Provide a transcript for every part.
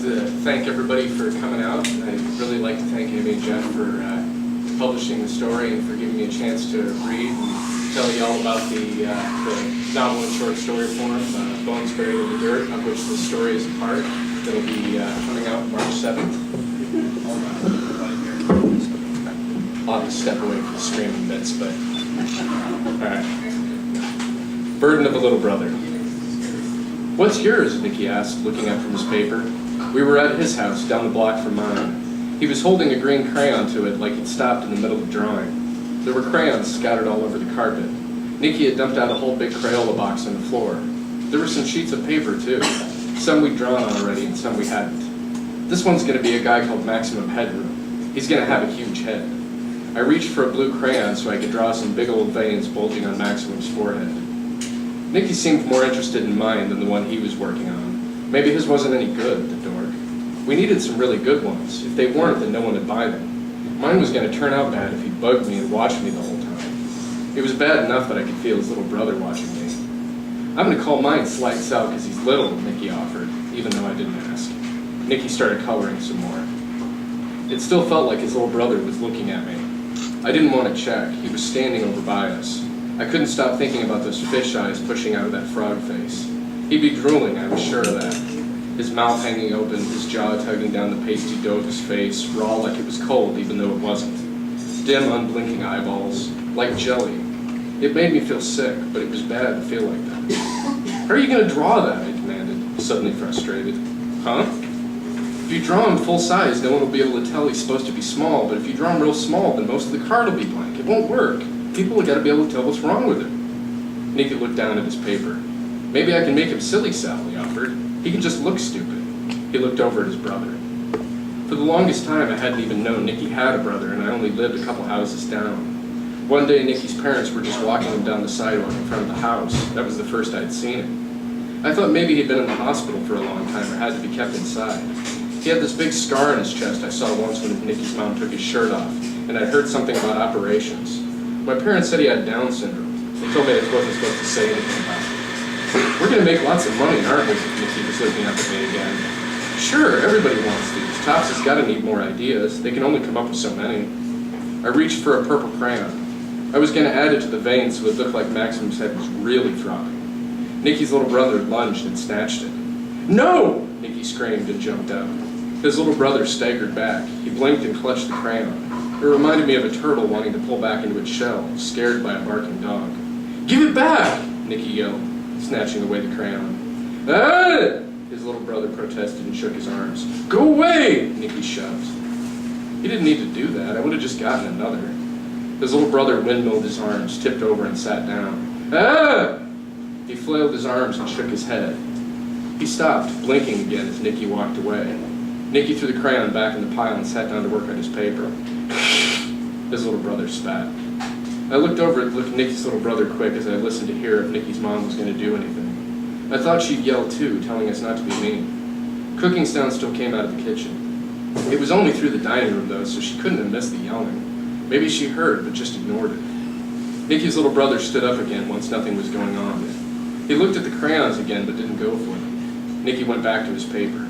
to thank everybody for coming out. I'd really like to thank Amy and Jeff for publishing the story and for giving me a chance to read and tell you all about the novel and short story form, Bones Buried in the Dirt, of which the story is a part. That'll be coming out March 7th. I'll have to step away from the screaming bits, but alright. Burden of a Little Brother. What's yours? Nicky asked, looking up from his paper. We were at his house, down the block from mine. He was holding a green crayon to it like he'd stopped in the middle of drawing. There were crayons scattered all over the carpet. Nicky had dumped out a whole big Crayola box on the floor. There were some sheets of paper, too. Some we'd drawn on already and some we hadn't. This one's going to be a guy called Maximum Headroom. He's going to have a huge head. I reached for a blue crayon so I could draw some big old veins bulging on Maximum's forehead. Nicky seemed more interested in mine than the one he was working on. Maybe his wasn't any good, the dork. We needed some really good ones. If they weren't, then no one would buy them. Mine was going to turn out bad if he bugged me and watched me the whole time. It was bad enough that I could feel his little brother watching me. I'm going to call mine Slight Sal because he's little, Nicky offered, even though I didn't ask. Nicky started coloring some more. It still felt like his little brother was looking at me. I didn't want to check. He was standing over by us. I couldn't stop thinking about those fish eyes pushing out of that frog face. He'd be drooling, I was sure of that. His mouth hanging open, his jaw tugging down the pasty dough of his face, raw like it was cold even though it wasn't. Dim, unblinking eyeballs, like jelly. It made me feel sick, but it was bad to feel like that. How are you going to draw that? I demanded, suddenly frustrated. Huh? If you draw him full size, no one will be able to tell he's supposed to be small, but if you draw him real small, then most of the card will be blank. It won't work. People have got to be able to tell what's wrong with him. Nicky looked down at his paper. Maybe I can make him silly, Sal, he offered. He can just look stupid. He looked over at his brother. For the longest time, I hadn't even known Nicky had a brother, and I only lived a couple houses down. One day, Nicky's parents were just walking him down the sidewalk in front of the house. That was the first I'd seen him. I thought maybe he'd been in the hospital for a long time or had to be kept inside. He had this big scar on his chest I saw once when Nicky's mom took his shirt off, and I'd heard something about operations. My parents said he had Down syndrome. They told me I wasn't supposed to say anything about it. We're going to make lots of money, aren't we? Nicky was looking up at me again. Sure, everybody wants these. Topps has got to need more ideas. They can only come up with so many. I reached for a purple crayon. I was going to add it to the veins so it looked like Maximum's head was really throbbing. Nicky's little brother lunged and snatched it. No! Nicky screamed and jumped up. His little brother staggered back. He blinked and clutched the crayon. It reminded me of a turtle wanting to pull back into its shell, scared by a barking dog. Give it back! Nicky yelled, snatching away the crayon. Ah! His little brother protested and shook his arms. Go away! Nicky shoved. He didn't need to do that. I would have just gotten another. His little brother windmilled his arms, tipped over and sat down. Ah! He flailed his arms and shook his head. He stopped, blinking again as Nicky walked away. Nicky threw the crayon back in the pile and sat down to work on his paper. His little brother spat. I looked over at Nicky's little brother quick as I listened to hear if Nicky's mom was going to do anything. I thought she'd yell too, telling us not to be mean. Cooking sound still came out of the kitchen. It was only through the dining room though, so she couldn't have missed the yelling. Maybe she heard, but just ignored it. Nicky's little brother stood up again once nothing was going on. He looked at the crayons again, but didn't go for them. Nicky went back to his paper.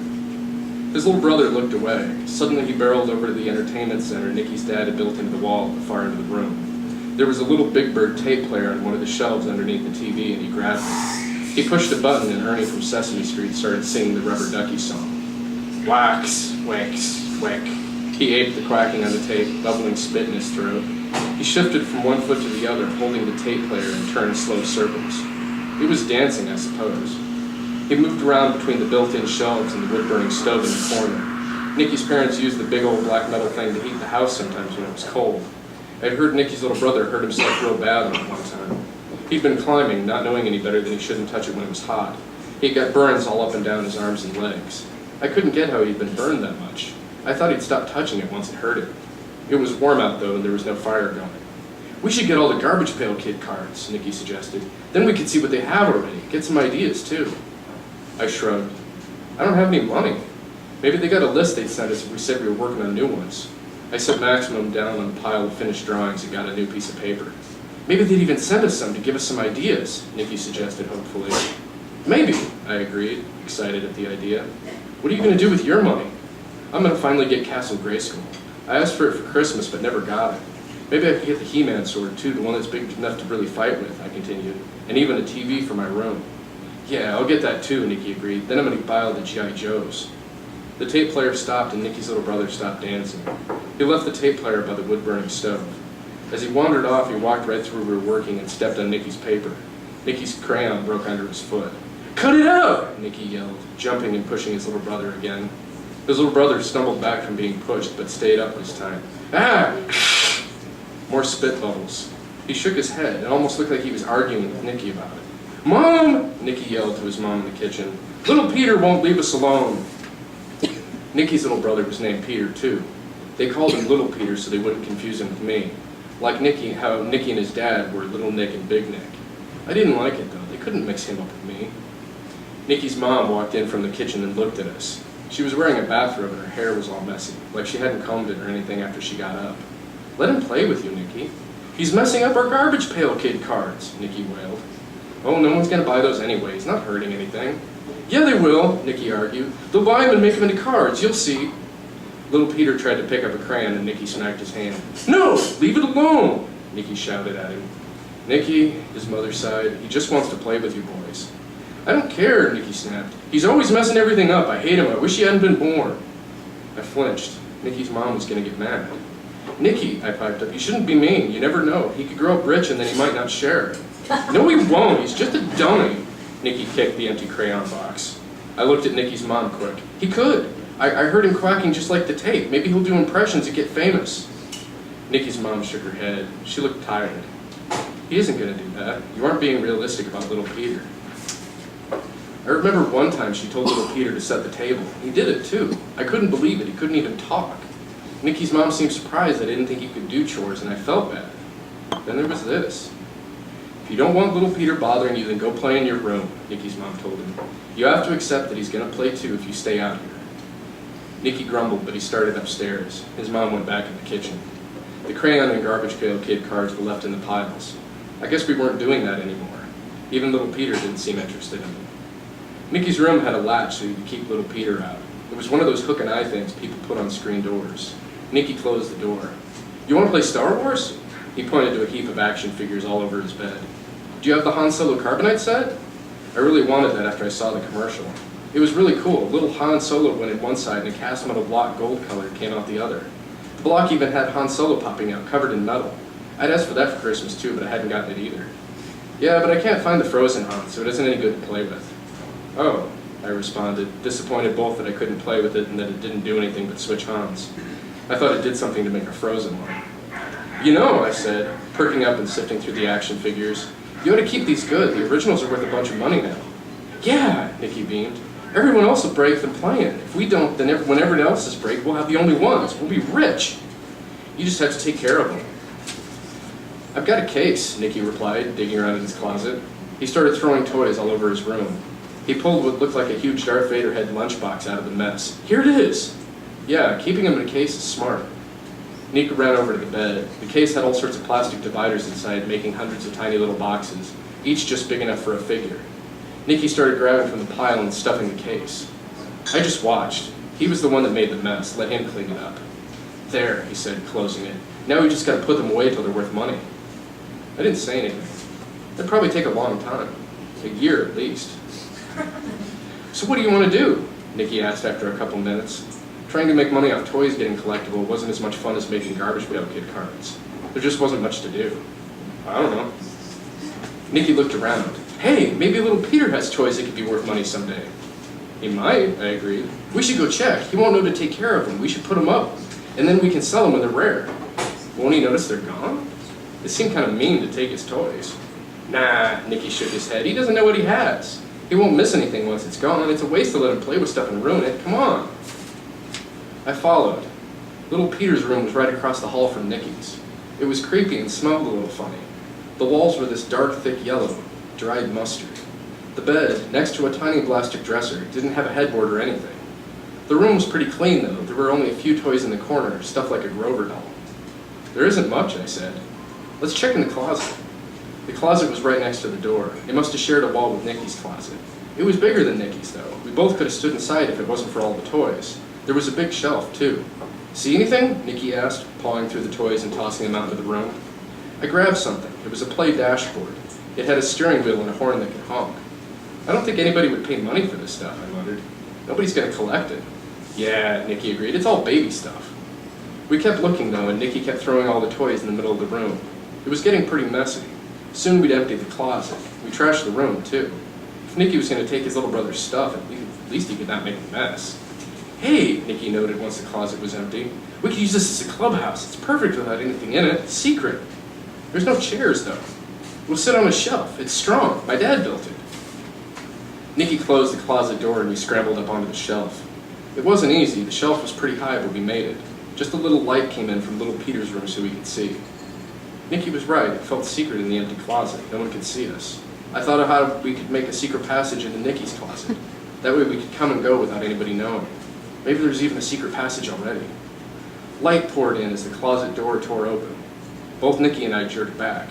His little brother looked away. Suddenly he barreled over to the entertainment center Nicky's dad had built into the wall at the far end of the room. There was a little Big Bird tape player on one of the shelves underneath the TV, and he grabbed it. He pushed a button, and Ernie from Sesame Street started singing the Rubber Ducky song. Wax, wax, wick. He aped the quacking on the tape, bubbling spit in his throat. He shifted from one foot to the other, holding the tape player and turned slow circles. He was dancing, I suppose. He moved around between the built-in shelves and the wood-burning stove in the corner. Nicky's parents used the big old black metal thing to heat the house sometimes when it was cold. I'd heard Nicky's little brother hurt himself real bad on it one time. He'd been climbing, not knowing any better than he shouldn't touch it when it was hot. He'd got burns all up and down his arms and legs. I couldn't get how he'd been burned that much. I thought he'd stopped touching it once it hurt him. It was warm out though, and there was no fire going. We should get all the Garbage Pail Kid cards, Nicky suggested. Then we could see what they have already, get some ideas too. I shrugged. I don't have any money. Maybe they got a list they'd send us if we said we were working on new ones. I set Maximum down on the pile of finished drawings and got a new piece of paper. Maybe they'd even send us some to give us some ideas, Nicky suggested hopefully. Maybe, I agreed, excited at the idea. What are you going to do with your money? I'm going to finally get Castle Grayskull. I asked for it for Christmas, but never got it. Maybe I could get the He-Man sword, too, the one that's big enough to really fight with, I continued, and even a TV for my room. Yeah, I'll get that too, Nicky agreed. Then I'm going to buy all the G.I. Joes. The tape player stopped and Nicky's little brother stopped dancing. He left the tape player by the wood-burning stove. As he wandered off, he walked right through where we were working and stepped on Nicky's paper. Nicky's crayon broke under his foot. "Cut it out!" Nicky yelled, jumping and pushing his little brother again. His little brother stumbled back from being pushed, but stayed up this time. Ah! More spit bubbles. He shook his head. It almost looked like he was arguing with Nicky about it. "Mom!" Nicky yelled to his mom in the kitchen. "Little Peter won't leave us alone." Nicky's little brother was named Peter, too. They called him Little Peter so they wouldn't confuse him with me. Like Nicky, how Nicky and his dad were Little Nick and Big Nick. I didn't like it, though. They couldn't mix him up with me. Nicky's mom walked in from the kitchen and looked at us. She was wearing a bathrobe and her hair was all messy, like she hadn't combed it or anything after she got up. "Let him play with you, Nicky. He's messing up our Garbage Pail Kid cards," Nicky wailed. "Oh, no one's going to buy those anyway. He's not hurting anything." "Yeah, they will," Nicky argued. "They'll buy them and make them into cards. You'll see." Little Peter tried to pick up a crayon and Nicky smacked his hand. "No, leave it alone," Nicky shouted at him. "Nicky," his mother sighed, "he just wants to play with you boys." "I don't care," Nicky snapped. "He's always messing everything up. I hate him. I wish he hadn't been born." I flinched. Nicky's mom was going to get mad. "Nicky," I piped up, "you shouldn't be mean. You never know. He could grow up rich and then he might not share." "No, he won't. He's just a dummy." Nicky kicked the empty crayon box. I looked at Nicky's mom quick. "He could. I heard him quacking just like the tape. Maybe he'll do impressions and get famous." Nicky's mom shook her head. She looked tired. "He isn't going to do that. You aren't being realistic about little Peter." I remember one time she told little Peter to set the table. He did it too. I couldn't believe it. He couldn't even talk. Nicky's mom seemed surprised I didn't think he could do chores, and I felt bad. Then there was this. "If you don't want little Peter bothering you, then go play in your room," Nicky's mom told him. "You have to accept that he's going to play too if you stay out here." Nicky grumbled, but he started upstairs. His mom went back in the kitchen. The crayon and Garbage Pail Kid cards were left in the piles. I guess we weren't doing that anymore. Even little Peter didn't seem interested in them. Nicky's room had a latch so you could keep little Peter out. It was one of those hook and eye things people put on screen doors. Nicky closed the door. "You want to play Star Wars?" He pointed to a heap of action figures all over his bed. "Do you have the Han Solo Carbonite set?" I really wanted that after I saw the commercial. It was really cool. Little Han Solo went in one side and a cast metal block gold colored came out the other. The block even had Han Solo popping out, covered in metal. I'd asked for that for Christmas too, but I hadn't gotten it either. "Yeah, but I can't find the frozen Han, so it isn't any good to play with." "Oh," I responded, disappointed both that I couldn't play with it and that it didn't do anything but switch Hans. I thought it did something to make a frozen one. "You know," I said, perking up and sifting through the action figures, "you ought to keep these good. The originals are worth a bunch of money now." "Yeah," Nicky beamed. "Everyone else will break them playing. If we don't, then when everyone else's break, we'll have the only ones. We'll be rich. You just have to take care of them." "I've got a case," Nicky replied, digging around in his closet. He started throwing toys all over his room. He pulled what looked like a huge Darth Vader head lunchbox out of the mess. "Here it is." "Yeah, keeping them in a case is smart." Nicky ran over to the bed. The case had all sorts of plastic dividers inside, making hundreds of tiny little boxes, each just big enough for a figure. Nicky started grabbing from the pile and stuffing the case. I just watched. He was the one that made the mess. Let him clean it up. "There," he said, closing it. "Now we just got to put them away till they're worth money." I didn't say anything. It'd probably take a long time. A year at least. "So what do you want to do?" Nicky asked after a couple minutes. Trying to make money off toys getting collectible wasn't as much fun as making Garbage Pail Kid cards. There just wasn't much to do. "I don't know." Nicky looked around. "Hey, maybe little Peter has toys that could be worth money someday." "He might," I agreed. "We should go check. He won't know to take care of them. We should put them up, and then we can sell them when they're rare." "Won't he notice they're gone?" It seemed kind of mean to take his toys. "Nah," Nicky shook his head. "He doesn't know what he has. He won't miss anything once it's gone. It's a waste to let him play with stuff and ruin it. Come on." I followed. Little Peter's room was right across the hall from Nicky's. It was creepy and smelled a little funny. The walls were this dark, thick yellow, dried mustard. The bed, next to a tiny plastic dresser, didn't have a headboard or anything. The room was pretty clean, though. There were only a few toys in the corner, stuff like a Grover doll. "There isn't much," I said. "Let's check in the closet." The closet was right next to the door. It must have shared a wall with Nicky's closet. It was bigger than Nicky's, though. We both could have stood inside if it wasn't for all the toys. There was a big shelf, too. See anything? Nicky asked, pawing through the toys and tossing them out into the room. I grabbed something. It was a play dashboard. It had a steering wheel and a horn that could honk. I don't think anybody would pay money for this stuff, I muttered. Nobody's going to collect it. Yeah, Nicky agreed. It's all baby stuff. We kept looking, though, and Nicky kept throwing all the toys in the middle of the room. It was getting pretty messy. Soon we'd empty the closet. We trashed the room, too. If Nicky was going to take his little brother's stuff, at least he could not make a mess. Hey, Nicky noted once the closet was empty. We could use this as a clubhouse. It's perfect without anything in it. It's secret. There's no chairs, though. We'll sit on a shelf. It's strong. My dad built it. Nicky closed the closet door and we scrambled up onto the shelf. It wasn't easy. The shelf was pretty high, but we made it. Just a little light came in from little Peter's room so we could see. Nicky was right. It felt secret in the empty closet. No one could see us. I thought of how we could make a secret passage into Nicky's closet. That way we could come and go without anybody knowing. Maybe there's even a secret passage already. Light poured in as the closet door tore open. Both Nicky and I jerked back.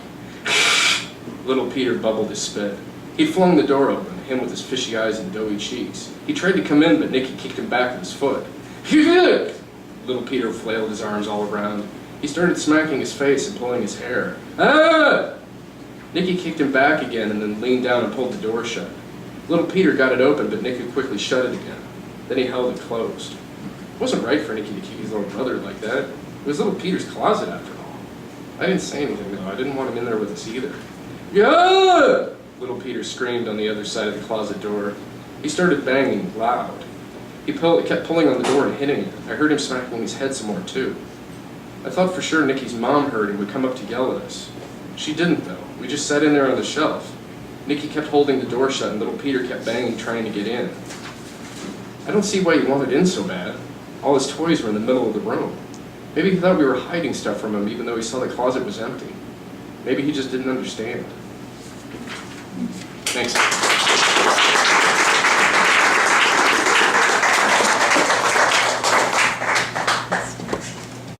Little Peter bubbled his spit. He'd flung the door open, him with his fishy eyes and doughy cheeks. He tried to come in, but Nicky kicked him back with his foot. Little Peter flailed his arms all around. He started smacking his face and pulling his hair. Ah! Nicky kicked him back again and then leaned down and pulled the door shut. Little Peter got it open, but Nicky quickly shut it again. Then he held it closed. It wasn't right for Nicky to kick his little brother like that. It was little Peter's closet after all. I didn't say anything, though. I didn't want him in there with us either. Yeah! Little Peter screamed on the other side of the closet door. He started banging loud. He kept pulling on the door and hitting it. I heard him smacking his head some more, too. I thought for sure Nicky's mom heard and would come up to yell at us. She didn't, though. We just sat in there on the shelf. Nicky kept holding the door shut and little Peter kept banging, trying to get in. I don't see why he wanted in so bad. All his toys were in the middle of the room. Maybe he thought we were hiding stuff from him even though he saw the closet was empty. Maybe he just didn't understand. Thanks.